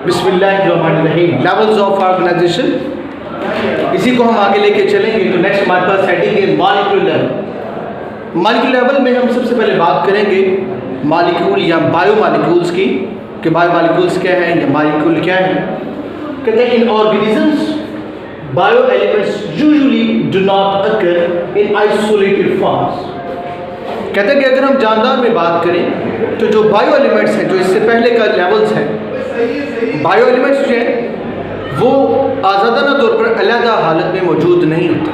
बिस्मिल्लाहिर्रहमानिर्रहीम। Levels of organisation, इसी को हम आगे लेके चलेंगे। तो नेक्स्ट हमारे पास हेडिंग है मॉलिक्यूल लेवल। मॉलिक्यूल लेवल में हम सबसे पहले बात करेंगे मॉलिक्यूल या बायो मॉलिक्यूल्स की, कि बायो मॉलिक्यूल्स क्या है या मॉलिक्यूल क्या है। कहते हैं in organisms bio elements usually do not occur in isolated forms. कहते हैं कि अगर हम जानदार में बात करें तो जो बायो एलिमेंट्स हैं, जो इससे पहले का लेवल्स हैं, बायो एलिमेंट्स जो हैं वो आज़ादाना तौर पर अलग हालत में मौजूद नहीं होते।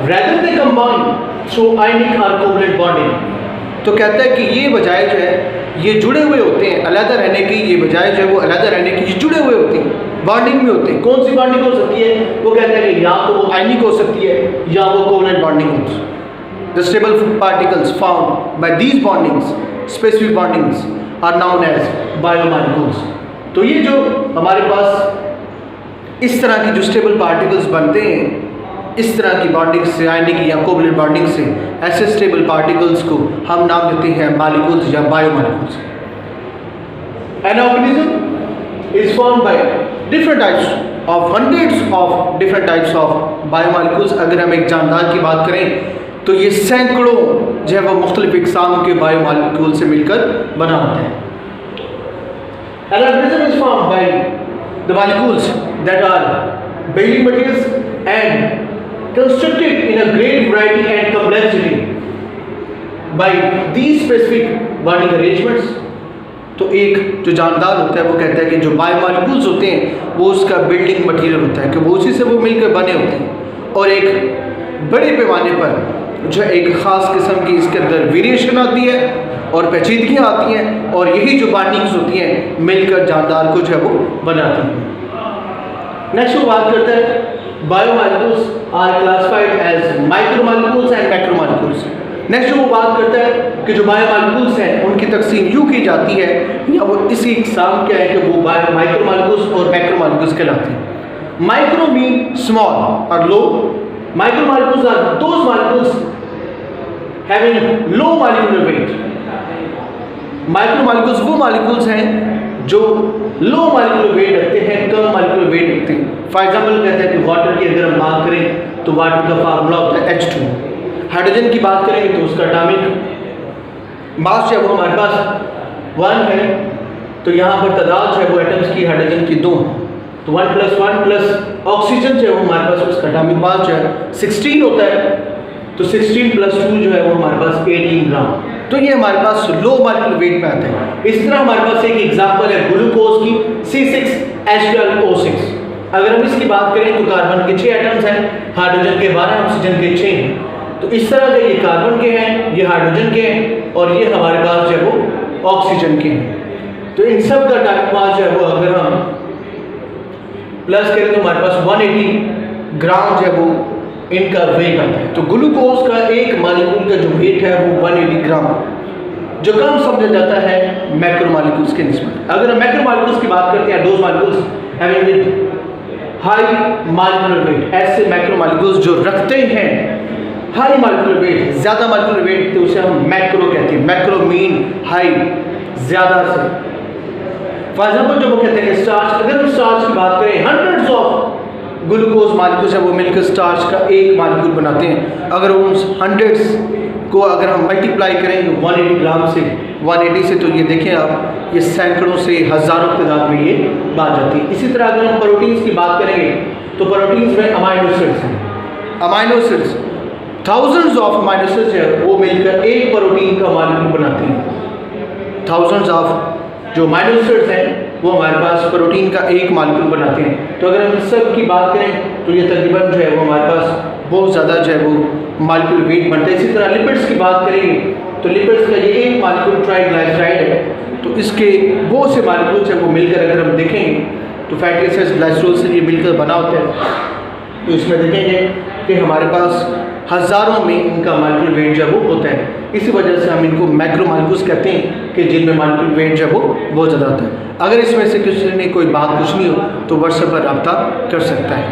रैदर दे कंबाइन थ्रू आयनिक और कोवलेंट बॉन्डिंग। तो कहता है कि ये बजाय जो है ये जुड़े हुए होते हैं, अलग रहने की, ये बजाय जो है वो अलग रहने की जुड़े हुए होते हैं, बॉन्डिंग में होते हैं। कौन सी बॉन्डिंग हो सकती है? वो कहता है कि या तो वो आयनिक हो सकती है या वो कोवलेंट बॉन्डिंग होती है। The stable particles found by these bondings, specific bondings, are known as biomolecules। तो ये जो हमारे पास इस तरह की जो स्टेबल पार्टिकल्स बनते हैं, इस तरह की बॉन्डिंग से, आयनिक या कोवलेंट बॉन्डिंग से, ऐसे स्टेबल पार्टिकल्स को हम नाम देते हैं मॉलिक्यूल्स या biomolecules. An organism is formed by different types of hundreds of different types of biomolecules। अगर हम एक जानदार की बात करें तो ये सैकड़ों जो है वो मुख्तलिफ इकसाम के बायोमॉलिक्यूल से मिलकर बना होते हैं। An organism is formed by the molecules that are building materials and constructed in a great variety and complexity by these specific bonding arrangements। तो एक जो जानदार होता है वो कहता है कि जो बायोमॉलिक्यूल्स होते हैं वो उसका बिल्डिंग मटेरियल होता है, कि वो उसी से वो मिलकर बने होते हैं, और एक बड़े पैमाने पर जो एक ख़ास किस्म की इसके अंदर वेरिएशन आती है और पेचीदगियाँ आती हैं, और यही जो बॉन्डिंग्स होती हैं मिलकर जानदार को जो है वो बनाती हैं। नेक्स्ट वो बात करते हैं biomolecules are classified as micromolecules and macromolecules. Next वो बात करता है कि जो बायोमॉलिक्यूल्स हैं उनकी तकसीम यूँ की जाती है, या वो इसी इकसाम क्या है कि वो माइक्रोमॉलिक्यूल्स और मैक्रोमॉलिक्यूल्स कहलाते हैं। माइक्रो मीन स्मॉल और लो। Micromolecules are those molecules having low molecular weight। Micromolecules वो molecules हैं जो low molecular weight रखते हैं, कम molecular weight रखते हैं। फॉर एग्जाम्पल कहते हैं कि वाटर की अगर हम बात करें तो वाटर का फार्मूला होता है H2। हाइड्रोजन की बात करेंगे तो उसका एटॉमिक मास जो है वो हमारे पास 1 है, तो यहाँ पर तादाद जो है वो एटम्स की हाइड्रोजन की 2 है, तो 1 + 1 प्लस ऑक्सीजन जो है वो हमारे पास उसका एटॉमिक मास जो है 16 होता है, तो 16 + 2 जो है वो हमारे पास 18 ग्राम। तो ये हमारे पास लो मॉलिक्यूलर वेट में आता है। इस तरह हमारे पास एक एग्जांपल है ग्लूकोज की C6H12O6। अगर हम इसकी बात करें तो कार्बन के 6 एटम्स हैं, हाइड्रोजन के 12, ऑक्सीजन के 6 हैं। तो इस तरह के ये कार्बन के हैं, ये हाइड्रोजन के हैं, और ये हमारे पास जो है वो ऑक्सीजन के हैं। तो इन सब का एटॉमिक मास जो है वो अगर हम प्लस करें तो हमारे पास 180 ग्राम जो है वो इनका वेट आता है। तो ग्लूकोज का एक मॉलिक्यूल का जो वेट है वो 180 ग्राम, जो कम समझा जाता है मैक्रोमॉलिक्यूल्स के निस्बत। अगर हम मैक्रोमॉलिक्यूल्स की बात करते हैं, those molecules having with high molecular weight, ऐसे मैक्रोमॉलिक्यूल्स जो रखते हैं हाई मॉलिक्यूलर वेट, ज़्यादा मॉलिक्यूलर वेट, तो उसे हम मैक्रो कहते हैं। मैक्रो मीन हाई, ज़्यादा से। फॉर एग्जाम्पल जो वो कहते हैं स्टार्च, अगर हम स्टार्च की बात करें, हंड्रेड्स ऑफ ग्लूकोज मॉलिक्यूल्स है वो मिलकर स्टार्च का एक मॉलिक्यूल बनाते हैं। अगर उन हंड्रेड्स को अगर हम मल्टीप्लाई करें तो 180 ग्राम से 180 से, तो ये देखें आप, ये सैकड़ों से हज़ारों तादाद में ये बात जाती है। इसी तरह अगर हम प्रोटीन्स की बात करेंगे तो प्रोटीन्स में अमाइनो एसिड्स हैं। Amino acids thousands of amino acids है वो मिलकर एक प्रोटीन का मॉलिक्यूल बनाते हैं। थाउजेंड्स ऑफ जो अमाइनो एसिड्स हैं वो हमारे पास प्रोटीन का एक मॉलिक्यूल बनाते हैं। तो अगर हम सब की बात करें तो ये तकरीबन जो है वो हमारे पास बहुत ज़्यादा जो है वो मॉलिक्यूल वेट बनता है। इसी तरह लिपिड्स की बात करेंगे तो लिपिड्स का ये एक मॉलिक्यूल ट्राइग्लिसराइड है, तो इसके बहुत से मॉलिक्यूल्स हैं वो मिलकर अगर हम देखेंगे तो फैटी एसिड्स ग्लाइसरोल से ये मिलकर बना होता है। तो इसमें देखेंगे कि हमारे पास हज़ारों में इनका मॉलिक्यूलर वेट जो है वो होता है। इसी वजह से हम इनको मैक्रोमॉलिक्यूल्स कहते हैं कि जिनमें मॉलिक्यूलर वेट जो है वो बहुत ज़्यादा होता है। अगर इसमें से किसी ने कोई बात पूछनी हो तो व्हाट्सएप पर रब्ता कर सकता है।